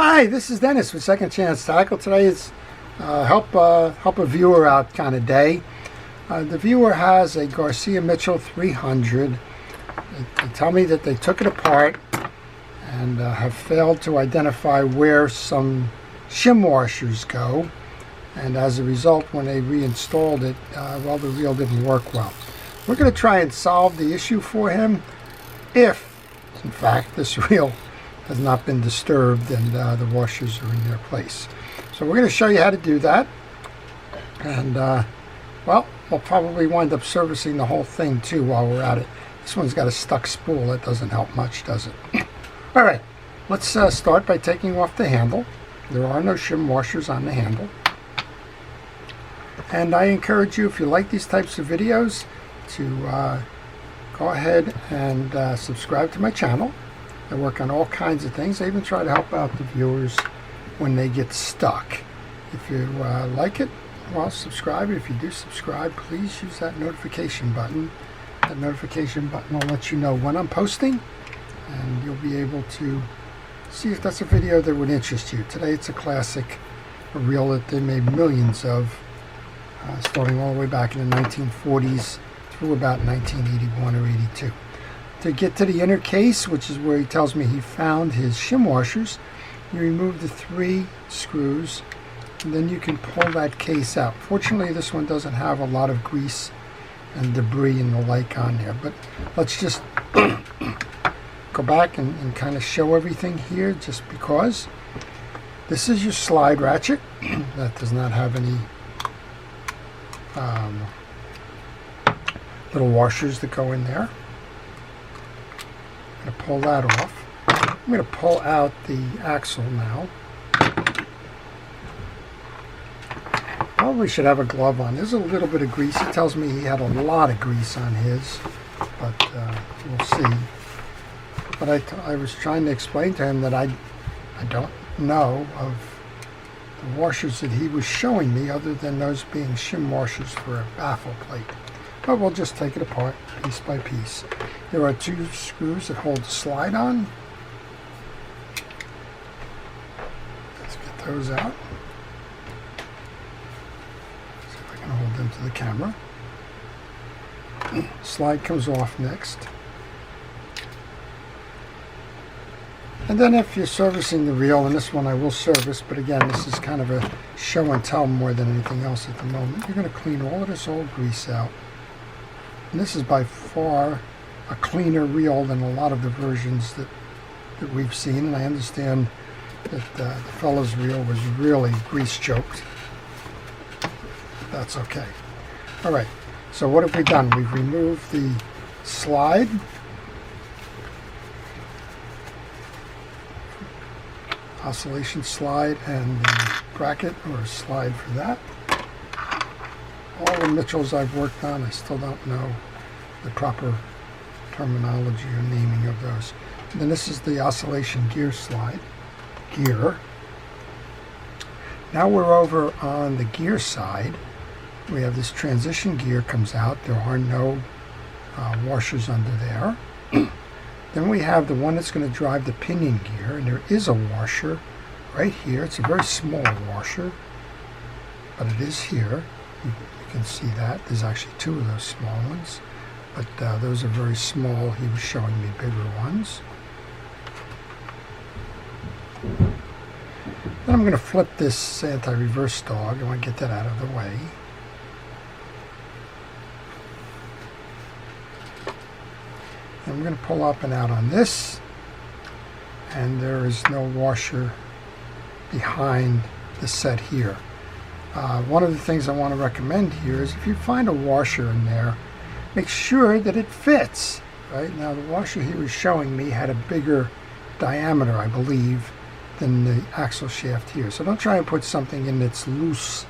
Hi, this is Dennis with Second Chance Tackle. Today is help a viewer out kind of day. The viewer has a Garcia Mitchell 300. They tell me that they took it apart and have failed to identify where some shim washers go, and as a result, when they reinstalled it, well, the reel didn't work well. We're going to try and solve the issue for him if, in fact, this reel has not been disturbed and the washers are in their place. So we're going to show you how to do that, and well, we'll probably wind up servicing the whole thing too while we're at it. This one's got a stuck spool. That doesn't help much, does it? All right, let's start by taking off the handle. There are no shim washers on the handle, and I encourage you, if you like these types of videos, to go ahead and subscribe to my channel. I work on all kinds of things. I even try to help out the viewers when they get stuck. If you like it, well, subscribe. If you do subscribe, please use that notification button. That notification button will let you know when I'm posting, and you'll be able to see if that's a video that would interest you. Today it's a classic, a reel that they made millions of, starting all the way back in the 1940s through about 1981 or 82. To get to the inner case, which is where he tells me he found his shim washers, you remove the 3 screws, and then you can pull that case out. Fortunately, this one doesn't have a lot of grease and debris and the like on there, but let's just go back and kind of show everything here, just because. This is your slide ratchet. That does not have any little washers that go in there. I'm going to pull that off. I'm going to pull out the axle now. Probably should have a glove on. There's a little bit of grease. He tells me he had a lot of grease on his, but we'll see. But I was trying to explain to him that I don't know of the washers that he was showing me, other than those being shim washers for a baffle plate. But we'll just take it apart piece by piece. There are 2 screws that hold the slide on. Let's get those out. See if I can hold them to the camera. Slide comes off next. And then if you're servicing the reel, and this one I will service, but again, this is kind of a show and tell more than anything else at the moment, you're going to clean all of this old grease out. And this is by far a cleaner reel than a lot of the versions that we've seen, and I understand that the fellow's reel was really grease choked. That's okay. All right, so what have we done? We've removed the slide. Oscillation slide and the bracket, or slide for that. All the Mitchells I've worked on, I still don't know the proper terminology or naming of those. And then this is the oscillation gear slide. Gear. Now we're over on the gear side. We have this transition gear comes out. There are no washers under there. Then we have the one that's going to drive the pinion gear, and there is a washer right here. It's a very small washer, but it is here. You can see that. There's actually 2 of those small ones, but those are very small. He was showing me bigger ones. Then I'm going to flip this anti-reverse dog. I want to get that out of the way. And we're going to pull up and out on this, and there is no washer behind the set here. One of the things I want to recommend here is if you find a washer in there, make sure that it fits. Right now, the washer he was showing me had a bigger diameter, I believe, than the axle shaft here. So don't try and put something in that's loose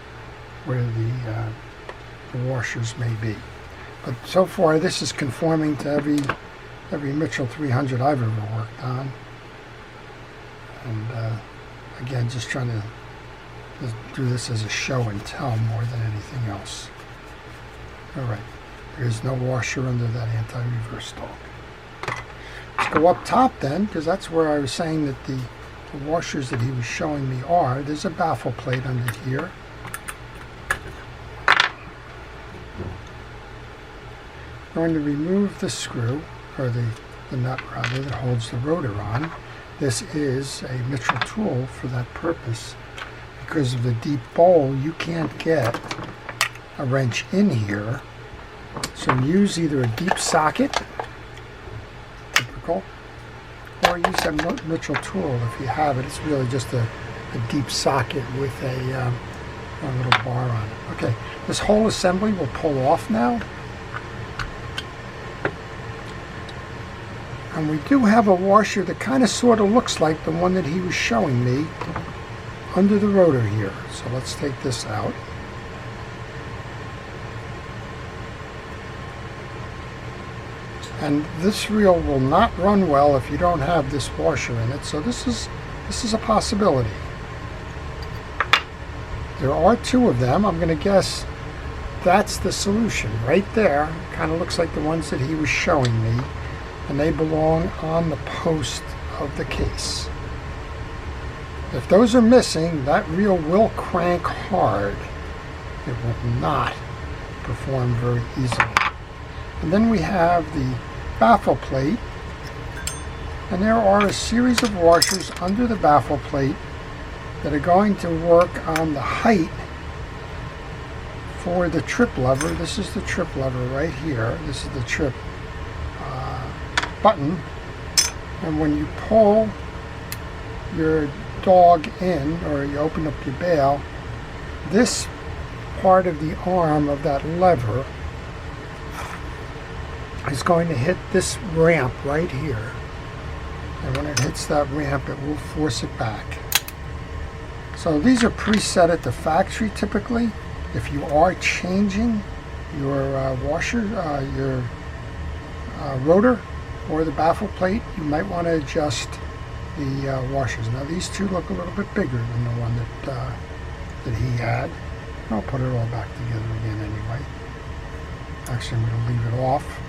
where the washers may be. But so far, this is conforming to every Mitchell 300 I've ever worked on. And again, just trying to do this as a show and tell more than anything else. All right, there's no washer under that anti-reverse dog. Let's go up top then, because that's where I was saying that the the washers that he was showing me are, there's a baffle plate under here. I'm going to remove the screw, or the nut rather, that holds the rotor on. This is a Mitchell tool for that purpose. Because of the deep bowl, you can't get a wrench in here. So use either a deep socket, typical, or use a Mitchell tool if you have it. It's really just a deep socket with a little bar on it. Okay, this whole assembly will pull off now. And we do have a washer that kind of sort of looks like the one that he was showing me under the rotor here. So let's take this out. And this reel will not run well if you don't have this washer in it. So this is a possibility. There are two of them. I'm going to guess that's the solution right there. Kind of looks like the ones that he was showing me. And they belong on the post of the case. If those are missing, that reel will crank hard. It will not perform very easily. And then we have the baffle plate, and there are a series of washers under the baffle plate that are going to work on the height for the trip lever. This is the trip lever right here. This is the trip button, and when you pull your dog in, or you open up your bail, this part of the arm of that lever is going to hit this ramp right here, and when it hits that ramp it will force it back. So these are preset at the factory typically. If you are changing your washer, your rotor or the baffle plate, you might want to adjust the washers. Now these two look a little bit bigger than the one that he had. I'll put it all back together again anyway. Actually, I'm going to leave it off.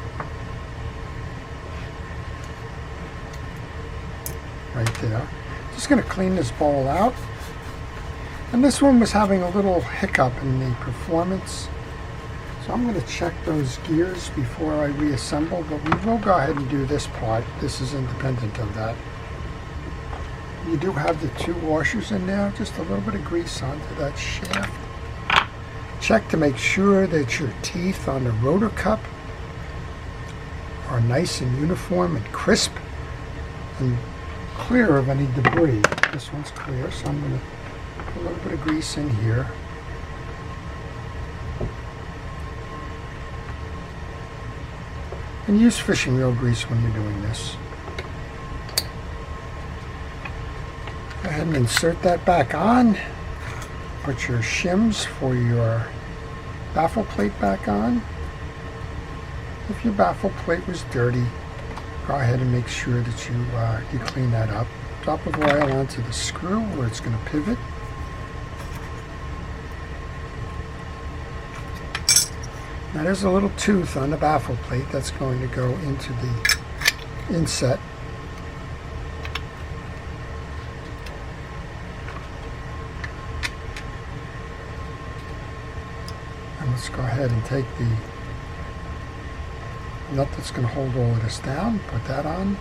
Right there. Just going to clean this bowl out. And this one was having a little hiccup in the performance. So I'm going to check those gears before I reassemble, but we will go ahead and do this part. This is independent of that. You do have the two washers in there, just a little bit of grease onto that shaft. Check to make sure that your teeth on the rotor cup are nice and uniform and crisp and clear of any debris. This one's clear, so I'm going to put a little bit of grease in here. And use fishing reel grease when you're doing this. Go ahead and insert that back on. Put your shims for your baffle plate back on. If your baffle plate was dirty, go ahead and make sure that you clean that up. Drop of oil onto the screw where it's going to pivot. Now there's a little tooth on the baffle plate that's going to go into the inset. And let's go ahead and take the nut that's going to hold all of this down, put that on.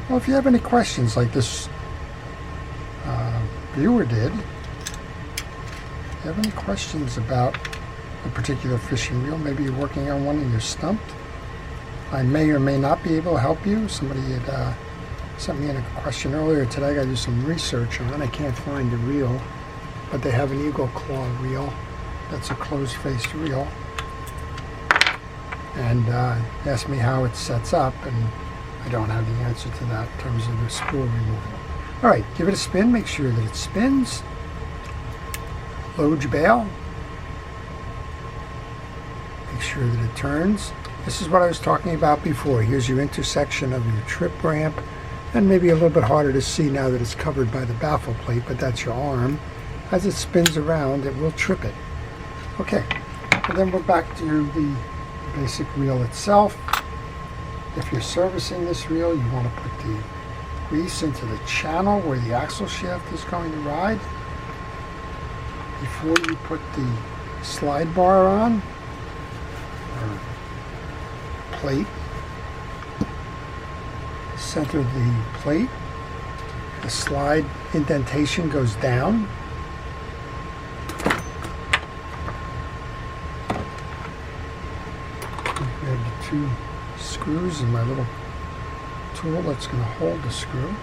Well, if you have any questions like this viewer did, if you have any questions about a particular fishing reel, maybe you're working on one and you're stumped, I may or may not be able to help you. Somebody had sent me in a question earlier today. I got to do some research on it. I can't find the reel, but they have an Eagle Claw reel that's a closed-faced reel, and asked me how it sets up, and I don't have the answer to that in terms of the spool removal. All right, give it a spin, make sure that it spins. Load your bail. Make sure that it turns. This is what I was talking about before. Here's your intersection of your trip ramp, and maybe a little bit harder to see now that it's covered by the baffle plate, but that's your arm. As it spins around, it will trip it. Okay, and then we're back to the basic reel itself. If you're servicing this reel, you want to put the grease into the channel where the axle shaft is going to ride before you put the slide bar on, or plate. Center the plate. The slide indentation goes down. Grab the 2 screws and my little tool that's going to hold the screw.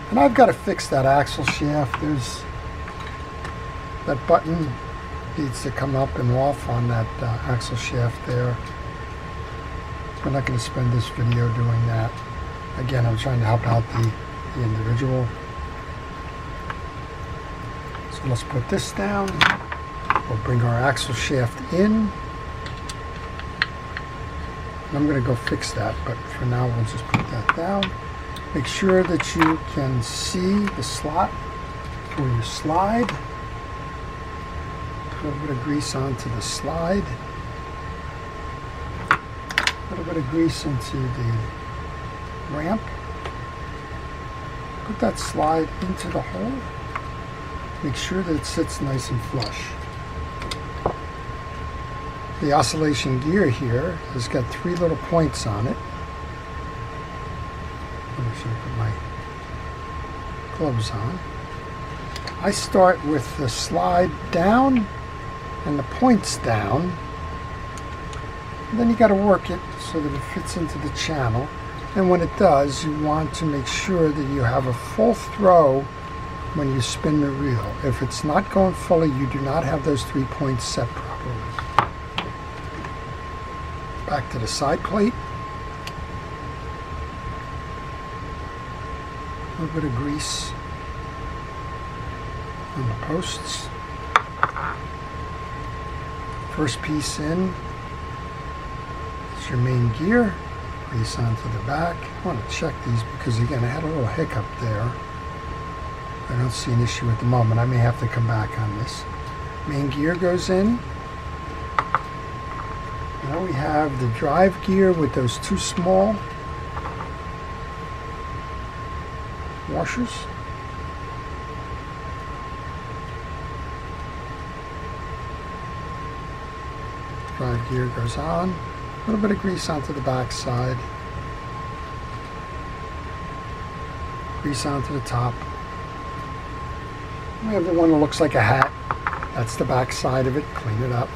And I've got to fix that axle shaft. There's that button needs to come up and off on that axle shaft there. We're not going to spend this video doing that. Again, I'm trying to help out the individual. So let's put this down. We'll bring our axle shaft in. I'm going to go fix that, but for now we'll just put that down. Make sure that you can see the slot for your slide. A little bit of grease onto the slide. A little bit of grease into the ramp. Put that slide into the hole. Make sure that it sits nice and flush. The oscillation gear here has got 3 little points on it. Let me put my gloves on. I start with the slide down and the points down. And then you got to work it so that it fits into the channel. And when it does, you want to make sure that you have a full throw when you spin the reel. If it's not going fully, you do not have those 3 points set properly. Back to the side plate. A little bit of grease on the posts. First piece in is your main gear. Grease onto the back. I want to check these because again I had a little hiccup there. I don't see an issue at the moment. I may have to come back on this. Main gear goes in. Now we have the drive gear with those 2 small washers. Drive gear goes on. A little bit of grease onto the back side. Grease onto the top. We have the one that looks like a hat. That's the back side of it. Clean it up.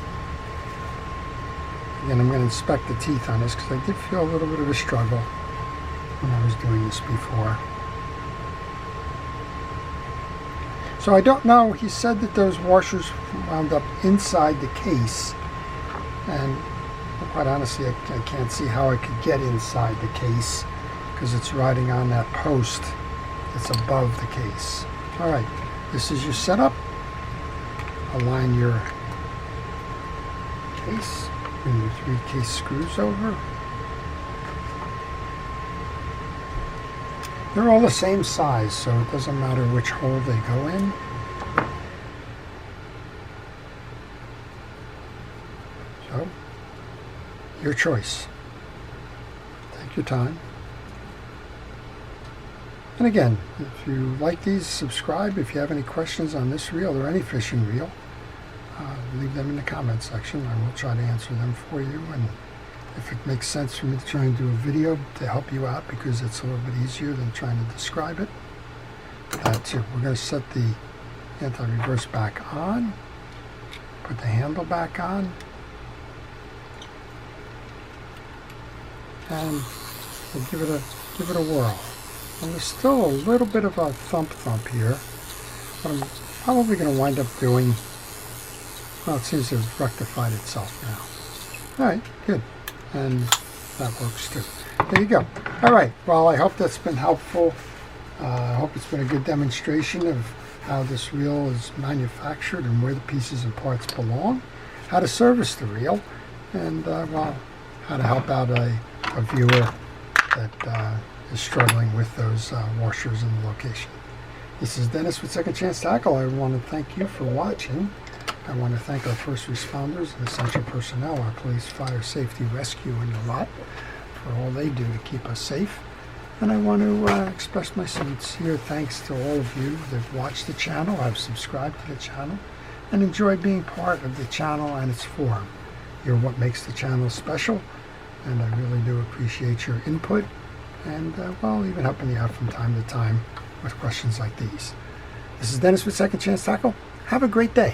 Again, I'm going to inspect the teeth on this because I did feel a little bit of a struggle when I was doing this before. So I don't know. He said that those washers wound up inside the case. And quite honestly, I can't see how I could get inside the case because it's riding on that post that's above the case. All right, this is your setup. Align your case. Bring your 3 case screws over. They're all the same size, so it doesn't matter which hole they go in. So, your choice. Take your time. And again, if you like these, subscribe. If you have any questions on this reel or any fishing reel, leave them in the comment section. I will try to answer them for you. And if it makes sense for me to try and do a video to help you out because it's a little bit easier than trying to describe it, that's it. We're going to set the anti-reverse back on. Put the handle back on. And we'll give it a whirl. And there's still a little bit of a thump here. What I'm probably going to wind up doing, well, it seems to have rectified itself now. All right, good. And that works too. There you go. All right, well, I hope that's been helpful. I hope it's been a good demonstration of how this reel is manufactured and where the pieces and parts belong, how to service the reel, and, well, how to help out a viewer that is struggling with those washers in the location. This is Dennis with Second Chance Tackle. I want to thank you for watching. I want to thank our first responders and essential personnel, our police, fire, safety, rescue, and the lot, for all they do to keep us safe. And I want to express my sincere thanks to all of you that watch the channel, have subscribed to the channel, and enjoy being part of the channel and its forum. You're what makes the channel special, and I really do appreciate your input and, well, even helping me out from time to time with questions like these. This is Dennis with Second Chance Tackle. Have a great day.